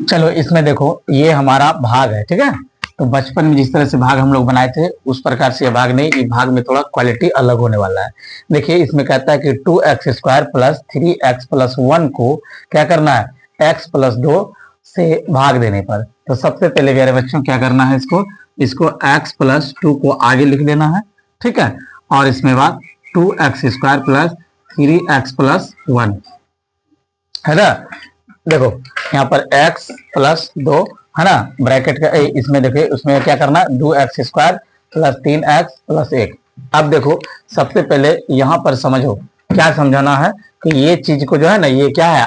चलो इसमें देखो, ये हमारा भाग है, ठीक है। तो बचपन में जिस तरह से भाग हम लोग बनाए थे उस प्रकार से ये भाग नहीं, ये भाग में थोड़ा क्वालिटी अलग होने वाला है। देखिए इसमें कहता है कि 2x² प्लस 3x प्लस 1 को क्या करना है, x+2 से भाग देने पर। तो सबसे पहले मेरे बच्चों क्या करना है, इसको x+2 को आगे लिख देना है, ठीक है। और इसमें बाद 2x² प्लस 3x प्लस 1 है ना। देखो यहाँ पर x+2 है ना, ब्रैकेट का इसमें देखिए उसमें क्या करना है, 2x² प्लस 3x प्लस 1। अब देखो सबसे पहले यहाँ पर समझो क्या समझाना है कि ये चीज को जो है ना, ये क्या है,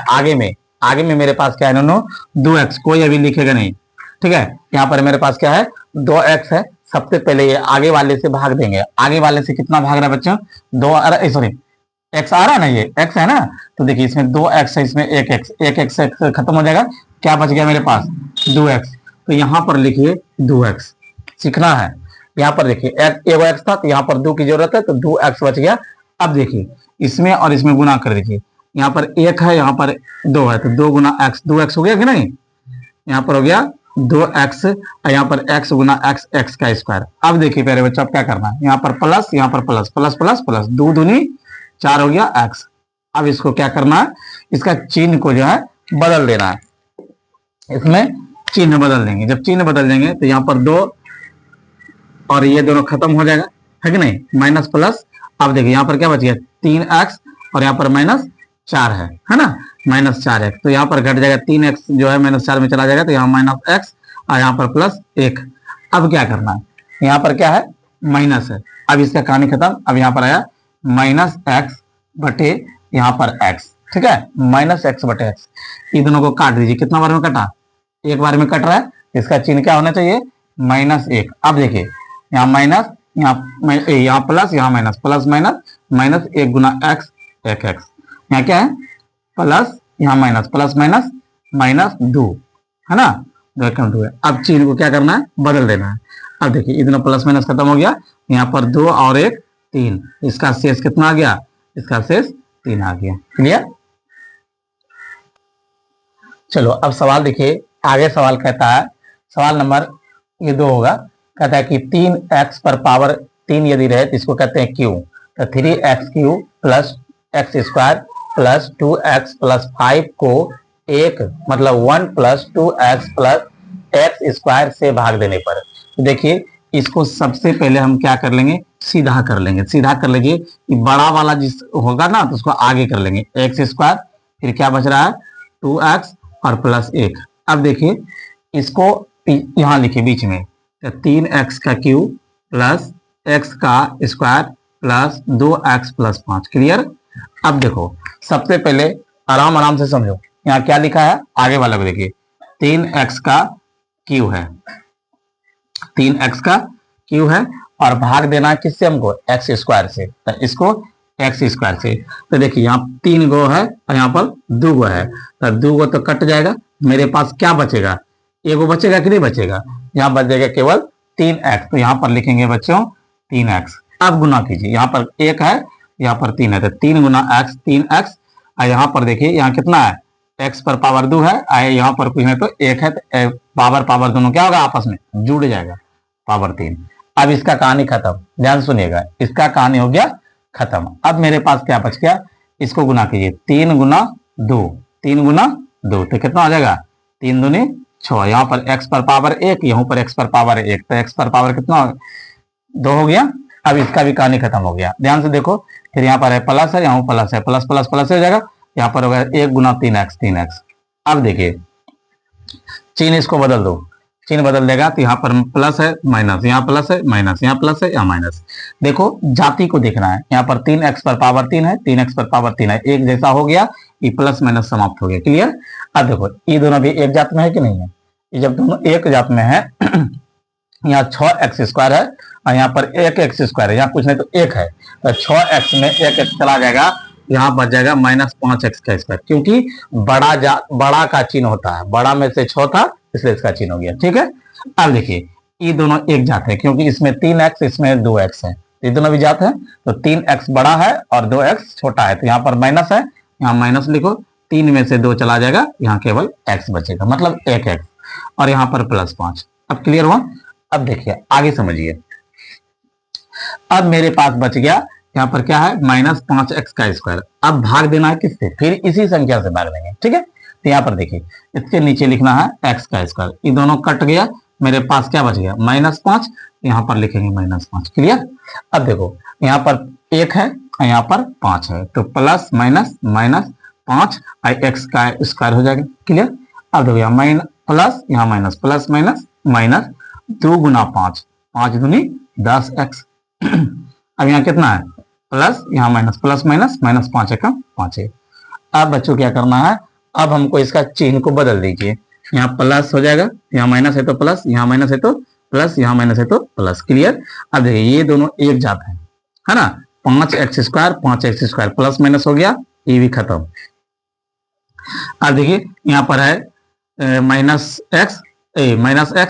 आगे में मेरे पास क्या है, दोनों 2x, कोई अभी लिखेगा नहीं, ठीक है। यहाँ पर मेरे पास क्या है, 2x है। सबसे पहले ये आगे वाले से भाग देंगे। आगे वाले से कितना भाग रहा है बच्चों, 2, अरे सॉरी एक्स आ रहा है ना, ये एक्स है ना। तो देखिए इसमें 2x है, इसमें 1x, 1x खत्म हो जाएगा, क्या बच गया मेरे पास, 2x। तो यहाँ पर लिखिए 2x, सीखना है। यहाँ पर देखिए एगो एक्स था तो यहाँ पर 2 की जरूरत है, तो 2x बच गया। अब देखिए इसमें और इसमें गुना कर दीजिए, यहाँ पर 1 है, यहाँ पर 2 है, तो 2 गुना x, 2x हो गया कि नहीं, यहाँ पर हो गया 2x, और यहाँ पर x गुना x, x का स्क्वायर। अब देखिए प्यारे बच्चों, अब क्या करना है, यहाँ पर प्लस, यहाँ पर प्लस, प्लस प्लस प्लस, 2 दूनी 4 हो गया x। अब इसको क्या करना है, इसका चिन्ह को जो है बदल देना है, इसमें चिन्ह बदल देंगे। जब चिन्ह बदल देंगे तो यहाँ पर 2 और ये दोनों खत्म हो जाएगा, है कि नहीं, माइनस प्लस। अब देखिए यहाँ पर क्या बच गया, 3x, और यहाँ पर -4 है ना, -4x। तो यहाँ पर घट जाएगा 3x जो है -4 में चला जाएगा, तो यहाँ -x और यहाँ पर +1। अब क्या करना है, यहाँ पर क्या है, माइनस है। अब इसका कहानी खत्म। अब यहाँ पर आया -x बटे यहाँ पर x, ठीक है, -x बटे x। ये दोनों को काट दीजिए। कितना बार में कटा, एक बार में कट रहा है। इसका चिन्ह क्या होना चाहिए, -1। अब देखिए यहाँ माइनस, यहाँ प्लस, यहाँ माइनस, प्लस माइनस, -1 गुना x, 1x। यहाँ क्या है, प्लस, यहाँ माइनस, प्लस माइनस -2 है ना, 2 है। अब चिन्ह को क्या करना है, बदल देना है। अब देखिए इतना प्लस माइनस खत्म हो गया, यहाँ पर 2 और 1 3, इसका शेष कितना आ गया, इसका शेष 3 आ गया। क्लियर। चलो अब सवाल देखिए, आगे सवाल कहता है, सवाल नंबर ये 2 होगा। कहता है कि 3x पर पावर 3 यदि रहे तो इसको कहते हैं क्यू। तो 3x³ plus x² plus 2x plus 5 को 1 मतलब 1 प्लस 2x प्लस x² से भाग देने पर। तो देखिए इसको सबसे पहले हम क्या कर लेंगे, सीधा कर लेंगे। सीधा कर लेंगे, बड़ा वाला जिस होगा ना तो उसको आगे कर लेंगे, x², फिर क्या बच रहा है 2x और प्लस 1। अब देखिए इसको यहां लिखिए बीच में, 3x का क्यूब प्लस x का square plus 2x plus 5। Clear. अब देखो सबसे पहले आराम आराम से समझो, यहाँ क्या लिखा है, आगे वाला को देखिए, 3x का क्यू है, 3x का क्यू है, और भाग देना है किससे हमको, x² से। तो इसको x² से। तो देखिए यहाँ 3 गो है और यहाँ पर 2 गो है, तो 2 गो तो कट जाएगा, मेरे पास क्या बचेगा, एगो बचेगा कि नहीं बचेगा, यहाँ बच जाएगा केवल 3x। तो यहाँ पर लिखेंगे बच्चों 3x। अब गुना कीजिए, यहाँ पर 1 है, यहाँ पर 3 है, तो 3 गुना x, 3x। और यहाँ पर देखिए यहाँ कितना है, x पर पावर 2 है, यहाँ पर कुछ नहीं तो 1 है, तो पावर दोनों क्या होगा, आपस में जुड़ जाएगा, पावर 3। अब इसका कहानी खत्म, ध्यान सुनिएगा, इसका कहानी हो गया खत्म। अब मेरे पास क्या बच गया, इसको गुना कीजिए, 3 गुना 2, 3 गुना 2, तो कितना हो जाएगा, 3 दूनी 6। यहाँ पर x पर पावर 1, यहाँ पर x पर पावर 1, तो x पर पावर कितना 2 हो गया। अब इसका भी कहानी खत्म हो गया, ध्यान से देखो। फिर यहाँ पर है प्लस है, यहाँ प्लस है, प्लस प्लस प्लस हो जाएगा, यहाँ पर होगा 1 गुना 3x, 3x। अब देखिए चिन्ह इसको बदल दो, चिन्ह बदल देगा तो यहाँ पर प्लस है माइनस, यहाँ प्लस है माइनस, यहाँ प्लस है यहाँ माइनस। देखो जाति को देखना है, यहाँ पर 3x पर पावर 3 है, 3x पर पावर 3 है, एक जैसा हो गया, ये प्लस माइनस समाप्त हो गया। क्लियर। अब देखो ये दोनों भी एक जात में है कि नहीं है, ये जब दोनों एक जात में है, यहाँ 6x² है और यहाँ पर 1x² है, यहाँ कुछ नहीं तो 1 है, तो 6x में 1x चला जाएगा, यहाँ बच जाएगा -5x का स्क्वायर, क्योंकि बड़ा का चिन्ह होता है, बड़ा में से 6 था इसलिए इसका चिन्ह हो गया। ठीक है। अब देखिए ये दोनों एक जात है, क्योंकि इसमें 3x इसमें 2x है, ये दोनों भी जात है, तो 3x बड़ा है और 2x छोटा है, तो यहाँ पर माइनस है, यहाँ माइनस लिखो, 3 में से 2 चला जाएगा, यहाँ केवल x बचेगा, मतलब 1x, और यहाँ पर +5। अब क्लियर हुआ? अब देखिए आगे समझिए। अब मेरे पास बच गया यहाँ पर क्या है, -5x²। अब भाग देना है किससे? फिर इसी संख्या से भाग देंगे, ठीक है। तो यहाँ पर देखिए, इसके नीचे लिखना है x², ये दोनों कट गया, मेरे पास क्या बच गया, -5, यहाँ पर लिखेंगे -5। क्लियर? अब देखो यहाँ पर 1 है, यहाँ पर 5 है, तो प्लस माइनस माइनस 5 x² हो जाएगा। क्लियर? अब देखो यहाँ प्लस, यहाँ माइनस, प्लस माइनस माइनस, 2 गुना 5, 5 दूनी 10x। अब यहाँ कितना है, प्लस, यहाँ माइनस, प्लस माइनस माइनस 5 एकम 5 है। अब बच्चों क्या करना है, अब हमको इसका चिन्ह को बदल दीजिए, यहाँ प्लस हो जाएगा, यहाँ माइनस है तो प्लस, यहाँ माइनस है तो प्लस, यहाँ माइनस है तो प्लस। क्लियर? अब देखिए ये दोनों एक जाते हैं, है ना, 5x², 5x² प्लस माइनस हो गया, ये भी खत्म। अब देखिए यहाँ पर है -x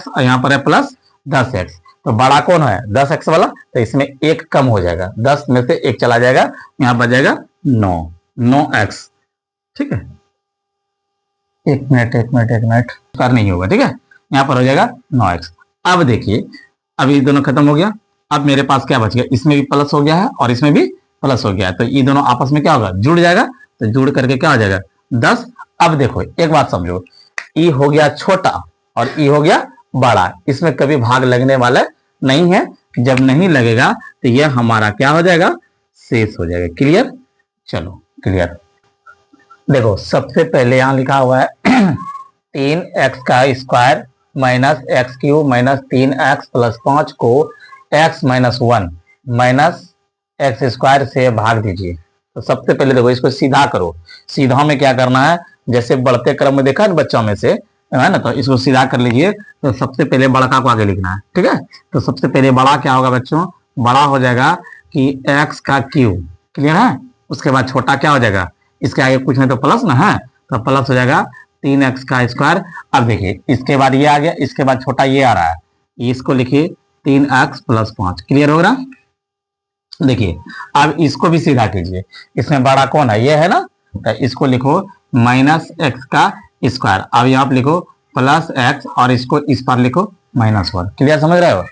और यहाँ पर है प्लस 10x, तो बड़ा कौन है, 10x वाला, तो इसमें 1 कम हो जाएगा, 10 में से 1 चला जाएगा, यहाँ बच जाएगा 9x। ठीक है, एक मिनट कर नहीं होगा, ठीक है, यहाँ पर हो जाएगा 9x। अब देखिए, अब ये दोनों खत्म हो गया, अब मेरे पास क्या बच गया, इसमें भी प्लस हो गया है और इसमें भी प्लस हो गया है, तो ये दोनों आपस में क्या होगा, जुड़ जाएगा, तो जुड़ करके क्या हो जाएगा 10। अब देखो एक बात समझो, ई हो गया छोटा और ई हो गया बड़ा, इसमें कभी भाग लगने वाला नहीं है, जब नहीं लगेगा तो यह हमारा क्या हो जाएगा, शेष हो जाएगा। क्लियर? चलो क्लियर। देखो सबसे पहले यहां लिखा हुआ है 3x² minus x³ minus 3x plus 5 को x - 1 माइनस x² से भाग दीजिए। तो सबसे पहले देखो इसको सीधा करो, सीधा में क्या करना है, जैसे बढ़ते क्रम में देखा है बच्चों में से, है ना, तो इसको सीधा कर लीजिए। तो सबसे पहले बड़ा को आगे लिखना है, ठीक है। तो सबसे पहले बड़ा क्या होगा बच्चों, बड़ा हो जाएगा कि x³। क्लियर है? उसके बाद छोटा क्या हो जाएगा, इसके आगे कुछ नहीं तो प्लस ना है, तो प्लस हो जाएगा 3x²। अब देखिए इसके बाद ये आ गया, इसके बाद छोटा ये आ रहा है, इसको लिखिए 3x प्लस 5। क्लियर हो रहा? देखिए अब इसको भी सीधा कीजिए, इसमें बड़ा कौन है, ये है ना, तो इसको लिखो -x²। अब यहाँ पे लिखो प्लस x और इसको इस पर लिखो -1। क्लियर समझ रहे हो?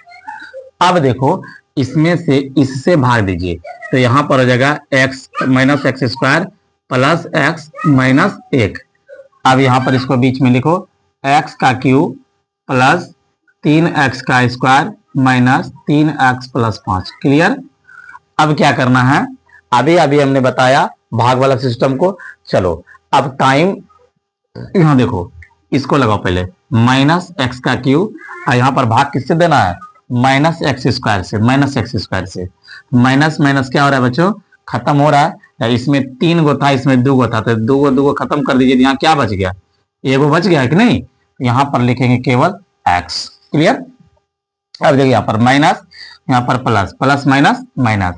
अब देखो इसमें से इससे भाग दीजिए, तो यहाँ पर हो जाएगा x -x² plus x minus 1। अब यहाँ पर इसको बीच में लिखो x³ plus 3x² minus 3x plus 5। Clear? अब क्या करना है, अभी हमने बताया भाग वाला सिस्टम को। चलो अब टाइम, यहाँ देखो इसको लगाओ पहले, -x³ और यहाँ पर भाग किससे देना है, -x² से, -x² से। माइनस माइनस क्या हो रहा है बच्चों, खत्म हो रहा है, इसमें 3 गो था, इसमें 2 गो था, तो 2 गो खत्म कर दीजिए, यहाँ क्या बच गया, एगो बच गया है कि नहीं, यहाँ पर लिखेंगे केवल x। क्लियर? अब देखिए यहाँ पर माइनस, यहाँ पर plus, plus minus minus,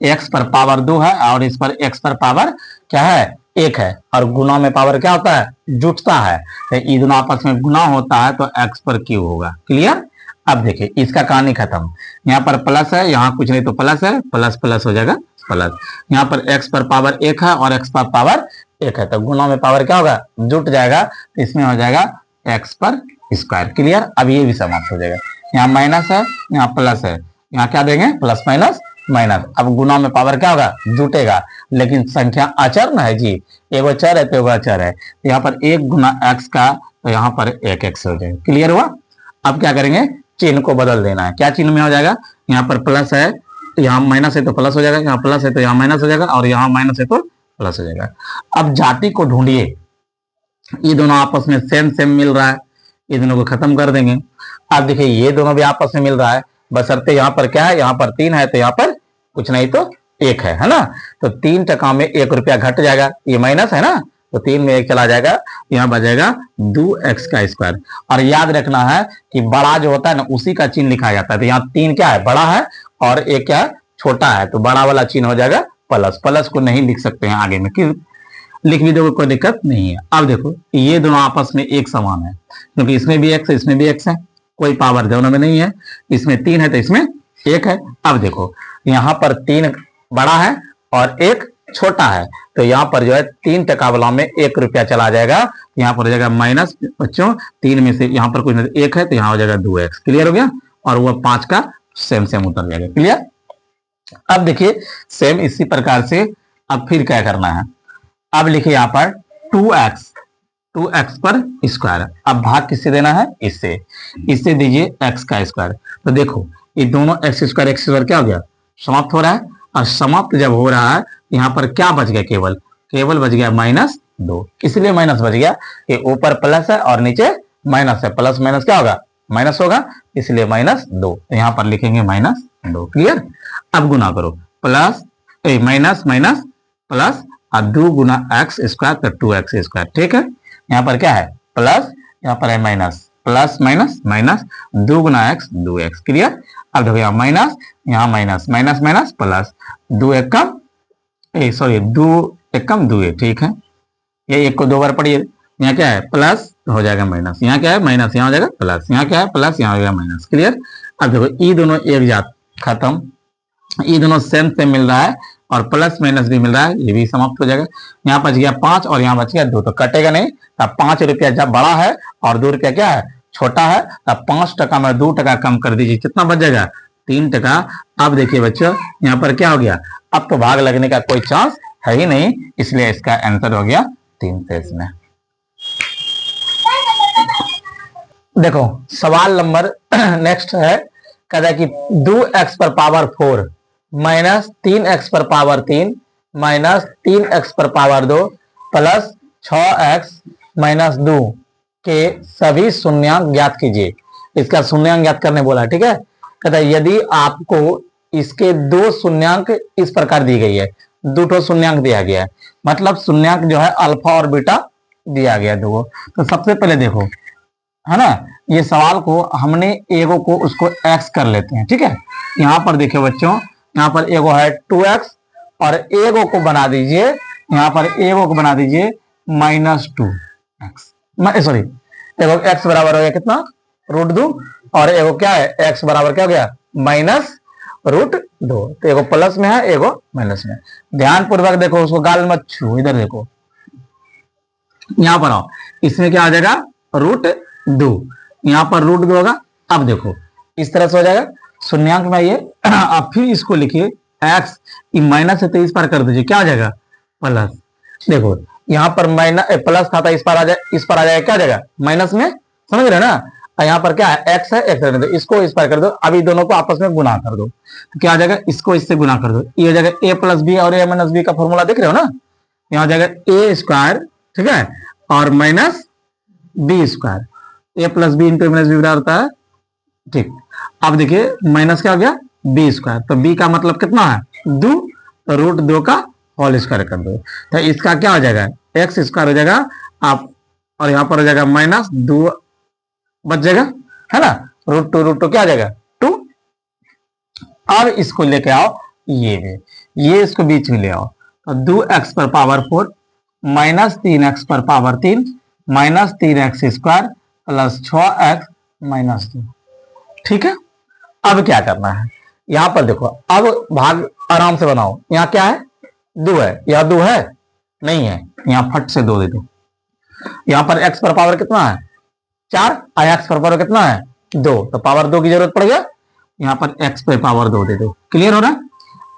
x पर पावर 2 है और इस पर x पर पावर क्या है, 1 है, और गुना में पावर क्या होता है, जुटता है, तो ये दोनों आपस में गुना होता है, तो x पर q होगा। क्लियर? अब देखिए इसका कहानी खत्म, यहाँ पर प्लस है, यहाँ कुछ नहीं तो प्लस है, प्लस प्लस हो जाएगा प्लस, यहाँ पर x पर पावर 1 है और x पर पावर 1 है, तो गुना में पावर क्या होगा, जुट जाएगा, तो इसमें हो जाएगा x पर स्क्वायर। क्लियर? अब ये भी समाप्त हो जाएगा, यहाँ माइनस है, यहाँ प्लस है, यहाँ क्या देंगे, प्लस माइनस माइनस। अब गुना में पावर क्या होगा, जुटेगा, लेकिन संख्या अचर ना है जी, एगो चर है तो एगो अचर है, तो यहाँ पर 1 गुना x का, तो यहाँ पर 1x हो जाएगा। क्लियर हुआ? अब क्या करेंगे, चिन्ह को बदल देना है। क्या चिन्ह में हो जाएगा, यहाँ पर प्लस है तो यहाँ माइनस है तो प्लस हो जाएगा, यहाँ प्लस है तो यहाँ माइनस हो जाएगा, और यहाँ माइनस है तो प्लस हो जाएगा। अब जाति को ढूंढिए, ये दोनों आपस में सेम मिल रहा है, ये दोनों को खत्म कर देंगे। अब देखिए ये दोनों भी आपस में मिल रहा है, बशर्ते यहाँ पर क्या है, यहाँ पर 3 है तो यहाँ पर कुछ नहीं तो 1 है ना, तो 3 टका में 1 रुपया घट जाएगा, ये माइनस है ना, तो 3 में 1 चला जाएगा, यहाँ बचेगा 2x²। और याद रखना है कि बड़ा जो होता है ना उसी का चिन्ह लिखा जाता है, तो यहाँ 3 क्या है, बड़ा है, और 1 क्या है, छोटा है, तो बड़ा वाला चिन्ह हो जाएगा प्लस। प्लस को नहीं लिख सकते हैं आगे में, क्यों, लिख भी दोगे कोई दिक्कत नहीं है। अब देखो ये दोनों आपस में एक समान है, क्योंकि इसमें भी x है, इसमें भी x है, कोई पावर दोनों में नहीं है, इसमें 3 है तो इसमें 1 है। अब देखो यहाँ पर 3 बड़ा है और 1 छोटा है, तो यहाँ पर जो है 3 टका वाला में 1 रुपया चला जाएगा, यहाँ पर हो जाएगा माइनस बच्चों 3 में से यहाँ पर कुछ 1 है तो यहाँ हो जाएगा 2x। क्लियर हो गया, और वो 5 का सेम सेम उतर जाएगा। क्लियर। अब देखिए सेम इसी प्रकार से अब फिर क्या करना है, अब लिखिए यहाँ पर 2x पर स्क्वायर। अब भाग किससे देना है, इससे दीजिए x का स्क्वायर। तो देखो ये दोनों x स्क्वायर क्या हो गया, समाप्त हो रहा है। और समाप्त जब हो रहा है यहाँ पर क्या बच गया, केवल बच गया -2। इसलिए माइनस बच गया, ये ऊपर प्लस है और नीचे माइनस है, प्लस माइनस क्या होगा, माइनस होगा, इसलिए -2। तो यहाँ पर लिखेंगे -2। क्लियर। अब गुना करो, प्लस माइनस माइनस प्लस और 2 गुना x स्क्वायर तो 2x स्क्वायर। ठीक है, यहाँ पर क्या है प्लस, यहाँ पर है माइनस, प्लस माइनस माइनस 2 गुना x 2x। क्लियर। अब देखो यहाँ माइनस, यहाँ माइनस, माइनस माइनस प्लस, 2 एक कम 2 एक कम 2 है। ठीक है, ये 1 को 2 बार पढ़िए, यहाँ क्या है प्लस हो जाएगा माइनस, यहाँ क्या है माइनस, यहाँ हो जाएगा प्लस, यहाँ क्या है प्लस, यहाँ हो जाएगा माइनस। क्लियर। अब देखो ये दोनों एक जात खत्म, ये दोनों सेम सेम मिल रहा है और प्लस माइनस भी मिल रहा है, ये भी समाप्त हो जाएगा। यहाँ बच गया 5 और यहाँ बच गया 2, तो कटेगा नहीं। तब 5 रुपया जब बड़ा है और 2 रुपया क्या है छोटा है, तब 5 टका में 2 टका कम कर दीजिए, कितना बच जाएगा 3 टका। अब देखिए बच्चों यहाँ पर क्या हो गया, अब तो भाग लगने का कोई चांस है ही नहीं, इसलिए इसका आंसर हो गया 3 से इसमें। देखो सवाल नंबर नेक्स्ट है, कहता है कि 2x पर पावर 4 माइनस 3x पर पावर 3 माइनस 3x पर पावर 2 प्लस 6x माइनस 2 के सभी शून्यांक ज्ञात कीजिए। इसका शून्यांक ज्ञात करने बोला। ठीक है, कहता है यदि आपको इसके 2 शून्यांक इस प्रकार दी गई है, 2 शून्यांक दिया गया है, मतलब शून्यांक जो है अल्फा और बीटा दिया गया 2। तो सबसे पहले देखो है ना, ये सवाल को हमने एगो को उसको x कर लेते हैं। ठीक है, यहाँ पर देखिए बच्चों, यहाँ पर एगो है 2x और एगो को बना दीजिए, यहाँ पर एगो को बना दीजिए -2x, सॉरी एगो x बराबर हो गया कितना √2 और एगो क्या है x बराबर क्या हो गया -√2। तो एगो प्लस में है एगो माइनस में। ध्यान पूर्वक देखो, उसको गाल मत छू, इधर देखो, यहाँ पर आओ, इसमें क्या आ जाएगा √2, यहाँ पर √2 होगा। अब देखो इस तरह से हो जाएगा शून्यांक में ये। अब फिर इसको लिखिए x, माइनस है तो इस पर कर दीजिए, क्या आ जाएगा प्लस। देखो यहाँ पर माइनस प्लस था, इस पर आ जाएगा क्या आ जाएगा माइनस में, समझ रहे ना। यहाँ पर क्या है x है, x रहने दो, इसको इस पर कर दो, अभी दोनों को आपस में गुना कर दो, तो क्या आ जाएगा इसको इससे गुना कर दो, ये हो जाएगा a प्लस बी और a माइनस बी का फॉर्मूला देख रहे हो ना, यहाँ हो जाएगा a स्क्वायर, ठीक है, और minus B square, a plus B into minus B बराबर होता है। ठीक, अब देखिए माइनस क्या हो गया बी स्क्वायर, तो बी का मतलब कितना है 2, तो √2 का होल स्क्वायर कर दो, तो इसका क्या हो जाएगा एक्स स्क्वायर हो जाएगा आप, और यहाँ पर हो जाएगा -2 बच जाएगा, है ना, √2 क्या आ जाएगा 2। अब इसको लेके आओ, ये इसको बीच में ले आओ, तो 2x पर पावर 4 माइनस 3x पर power 3 minus 3x square plus 6x minus 2। ठीक है, अब क्या करना है, यहां पर देखो, अब भाग आराम से बनाओ, यहाँ क्या है 2 है, यहाँ 2 है नहीं है, यहाँ फट से 2 दे दो। यहाँ पर x पर पावर कितना है 4, x पर पावर कितना है 2, तो पावर 2 की जरूरत पड़ गया, यहाँ पर x पर पावर 2 दे दो। क्लियर हो रहा है।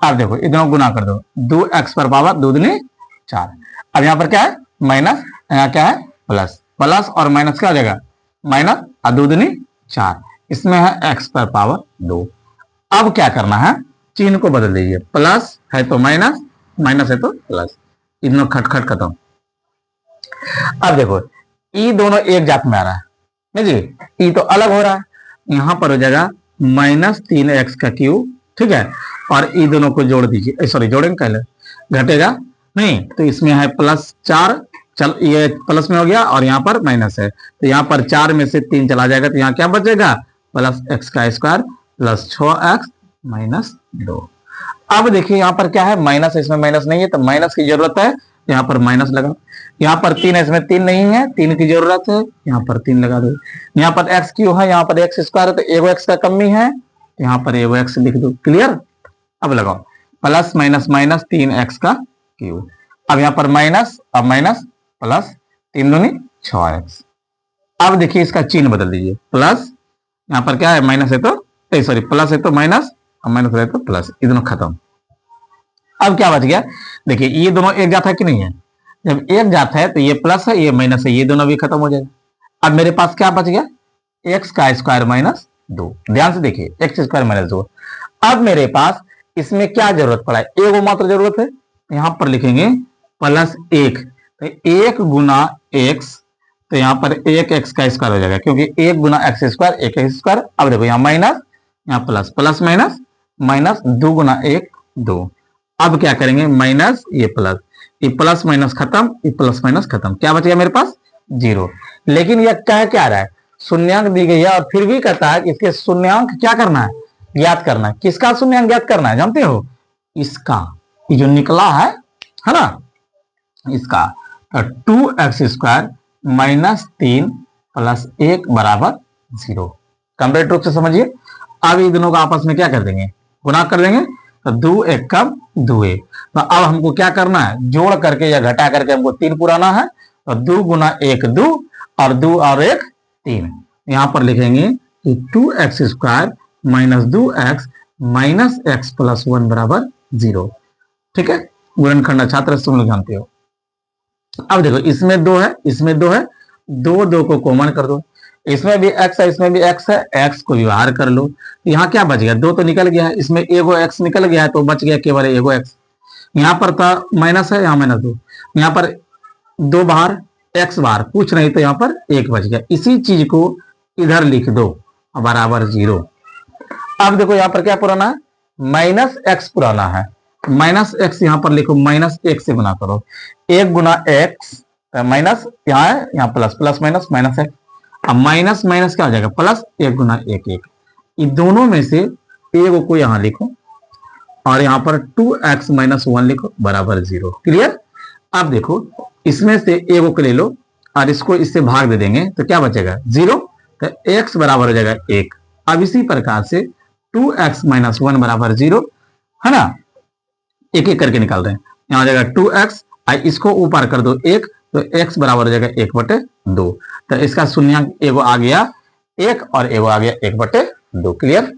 अब देखो इधरों गुना कर दो, 2x पर पावर 2 दूनी 4। अब यहाँ पर क्या है माइनस, यहाँ क्या है प्लस, प्लस और माइनस क्या हो जाएगा माइनस, और 2 दूनी 4, इसमें है x पर पावर 2। अब क्या करना है, चिन्ह को बदल दीजिए, प्लस है तो माइनस, माइनस है तो प्लस, इतना खटखट खत्म। अब देखो ई दोनों एक जात में आ रहा है नहीं जी, ई तो अलग हो रहा है, यहां पर हो जाएगा -3x का क्यूब, ठीक है, और ई दोनों को जोड़ दीजिए, सॉरी जोड़ेंगे पहले, घटेगा नहीं, तो इसमें है +4, चल ये प्लस में हो गया और यहाँ पर माइनस है, तो यहाँ पर 4 में से 3 चला जाएगा, तो यहाँ क्या बचेगा +x का स्क्वायर प्लस 6x माइनस 2। अब देखिए यहाँ पर क्या है माइनस, इसमें माइनस नहीं है तो माइनस की जरूरत है, यहाँ पर माइनस लगा, यहाँ पर 3 है, इसमें 3 नहीं है, 3 की जरूरत है, यहाँ पर 3 लगा दो। यहाँ पर x क्यों है, यहाँ पर x स्क्वायर है, तो एगो x का कमी है, यहाँ पर एगो x लिख दो। क्लियर। अब लगाओ प्लस माइनस माइनस 3x का क्यूब। अब यहाँ पर माइनस, अब माइनस प्लस, 3 दूनी 6x। अब देखिए इसका चिन्ह बदल दीजिए, प्लस यहाँ पर क्या है माइनस है तो सॉरी प्लस है तो माइनस, और माइनस है तो प्लस, ये दोनों खत्म। अब क्या बच गया, देखिए ये दोनों एक जात है कि नहीं है, जब एक जात है तो ये प्लस है ये माइनस है, ये दोनों भी खत्म हो जाएगा। अब मेरे पास क्या बच गया, एक्स का स्क्वायर माइनस 2। ध्यान से देखिए एक्स स्क्वायर माइनस 2। अब मेरे पास इसमें क्या जरूरत पड़ा है, एक मात्र जरूरत है, यहां पर लिखेंगे प्लस 1, तो 1 गुना एक्स, तो यहां पर 1 एक्स का स्क्वायर हो जाएगा, क्योंकि 1 गुना एक्स स्क्वायर 1 एक्स स्क्वायर। अब देखो यहाँ माइनस, यहाँ प्लस, प्लस माइनस माइनस, 2 गुना 1 2। अब क्या करेंगे माइनस ये प्लस माइनस खत्म, ये प्लस माइनस खत्म, क्या बच गया मेरे पास 0। लेकिन यह कह क्या रहा है, शून्यांक दी गई है और फिर भी कहता है कि इसके शून्यांक क्या करना है, ज्ञात करना है। किसका शून्यांक ज्ञात करना है जानते हो, इसका, ये जो निकला है ना, इसका। तो 2x स्क्वायर माइनस 3 प्लस 1 बराबर 0। कंप्लीट रूप से समझिए। अब ये दोनों को आपस में क्या कर देंगे, गुणा कर देंगे, तो 2 1 कम 2 1। तो अब हमको क्या करना है, जोड़ करके या घटा करके हमको 3 पुराना है, तो 2 गुना 1 2, और 2 और 1 3। यहां पर लिखेंगे कि 2x square minus 2x minus x plus 1 बराबर 0। ठीक है, गुणनखंड छात्र तुम लोग जानते हो। अब देखो इसमें 2 है, इसमें 2 है, 2 2 को कॉमन कर दो, इसमें भी x है, इसमें भी x है, x को भी बाहर कर लो। यहाँ क्या बच गया, 2 तो निकल गया है, इसमें एगो x निकल गया है, तो बच गया केवल एगो x। यहाँ पर था माइनस है, यहाँ माइनस 2, यहाँ पर 2 बाहर x बाहर, कुछ नहीं, तो यहाँ पर 1 बच गया। इसी चीज को इधर लिख दो बराबर 0। अब देखो यहाँ पर क्या पुराना है, माइनस एक्स पुराना है, माइनस एक्स यहाँ पर लिखो, माइनस 1 से गुना करो, 1 गुना एक्स माइनस, यहाँ है यहाँ plus, plus minus minus x. अब माइनस माइनस क्या हो जाएगा प्लस, 1 गुना 1 1। इन दोनों में से एक को यहां लिखो और यहां पर 2x माइनस 1 लिखो बराबर 0। क्लियर। अब देखो इसमें से एक को ले लो और इसको इससे भाग दे देंगे, तो क्या बचेगा 0, तो x बराबर हो जाएगा 1। अब इसी प्रकार से 2x माइनस 1 बराबर 0 है ना, एक एक करके निकाल रहे हैं। यहां हो जाएगा 2x, इसको ऊपर कर दो 1, तो x बराबर हो जाएगा 1/2। तो इसका शून्यांक एगो आ गया 1 और एगो आ गया 1/2। क्लियर।